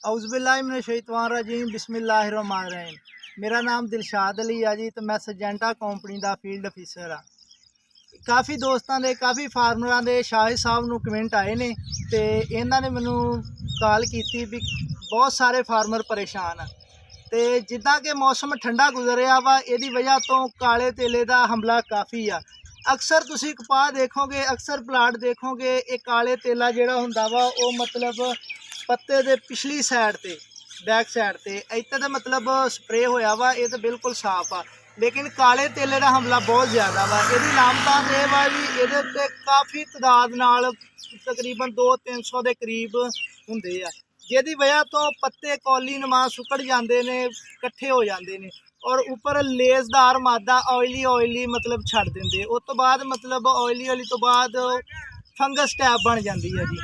औज़ुबिल्लाहिमिनश्शैतानिर्रजीम बिस्मिल्लाहिर्रहमानिर्रहीम। मेरा नाम दिलशाद अली है जी, तो मैं सजेंटा कंपनी का फील्ड अफिसर हाँ। काफ़ी दोस्तों के काफ़ी फार्मर के शाहिद साहब को कमेंट आए ने, तो इन्होंने मैनू कॉल की भी बहुत सारे फार्मर परेशान हैं। तो जिदा कि मौसम ठंडा गुजरिया वा, यदी वजह तो काले तेले का हमला काफ़ी आ। अक्सर तुसी कपाह देखोगे, अक्सर प्लाट देखोगे, ये काले तेला जोड़ा हुंदा वा वो मतलब पत्ते दे पिछली साइड ते बैक साइड ते इत्ते तो मतलब स्प्रे होया वा, ये तो बिल्कुल साफ आ। लेकिन काले तेले का हमला बहुत ज़्यादा वा। ये लामतान ये वा भी ये काफ़ी तादाद नाल तकरीबन 200-300 के करीब हुंदे आ, जिहदी वजह तो पत्ते कौली नुमा सुकड़ जाते ने, कट्ठे हो जाते हैं और ऊपर लेसदार मादा ऑयली मतलब छड़ देंगे। उस तो बाद मतलब ऑयली तो बाद फंगस टैप बन जाती है जी,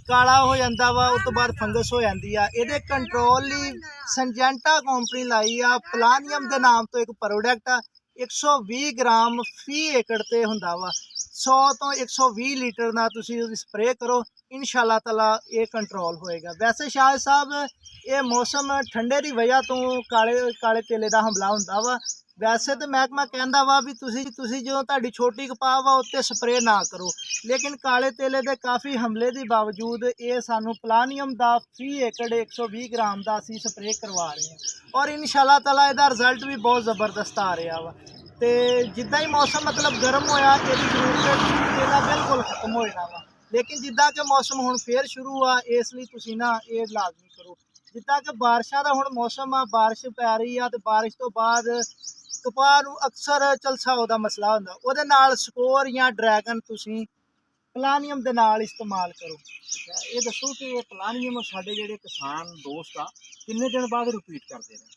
काला हो जाता वा, उस तो बाद फंगस हो जाती है। ये कंट्रोल ही संजेंटा कंपनी लाई आ, प्लानियम के नाम तो एक प्रोडक्ट आ। 120 ग्राम फी एकड़ ते हुंदा वा। 100 तो 120 लीटर ना तुसी स्प्रे करो, इंशाअल्लाह ताला ये कंट्रोल होएगा। वैसे शाहिद साहब ये मौसम ठंडे की वजह तो काले काले तेले का हमला हुंदा वा। वैसे तो महकमा कहता वा भी तुसी जो तुहाडी छोटी कपाह वा उत्ते स्प्रे ना करो, लेकिन काले तेले के काफ़ी हमले के बावजूद ये सानू प्लानियम का फी एकड़ 120 ग्राम का असी स्प्रे करवा रहे हैं और इंशाअल्लाह ताला इसका रिजल्ट भी बहुत ज़बरदस्त आ रहा वा। तो जिदा ही मौसम मतलब गर्म होया, इसकी जरूरत तेला बिल्कुल खत्म हो जाना वा। लेकिन जिदा कि मौसम हुण फिर शुरू हुआ, इसलिए तुसी ना ये लाजमी करो। जिदा कि बारिशों का हुण मौसम आ, बारिश पै रही है, तो बारिश तो बाद कपाह नूं अक्सर झलसाओ का मसला हुंदा, उहदे नाल स्कोर या ड्रैगन तुसी प्लानियम के नाल इस्तेमाल करो। अच्छा, ये दसो कि ये प्लानियम साडे जेहड़े किसान दोस्त आ किन्ने दिन बाद रिपीट करते हैं?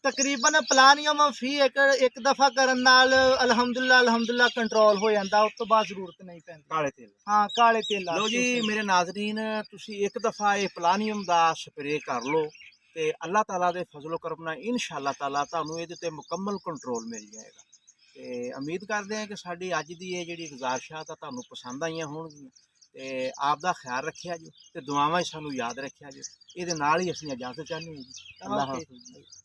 तकरीबन प्लानियम फी एक दफ़ा करन नाल अल्हम्दुलिल्लाह कंट्रोल हो जाता, उस तो बाद जरूरत नहीं पैंदी। काले तेल हाँ काले तेल लो जी मेरे नाजरीन, तुसी एक दफ़ा ये प्लानियम का स्प्रे कर लो तो अल्लाह ताला दे फजलो करम नाल इंशाअल्लाह ताला तुहानूं इहदे ते मुकम्मल कंट्रोल मिल जाएगा। तो उम्मीद करते हैं कि साडी अज दी ये जिहड़ी गुजारिशां तुहानूं पसंद आईयां होणगियां। ते आप दा ख्याल रखिया जो, ते दुआवां सानूं याद रखिया जो। इहदे नाल ही असीं इजाजत चाहते हैं जी। अल्लाह हाफिज़।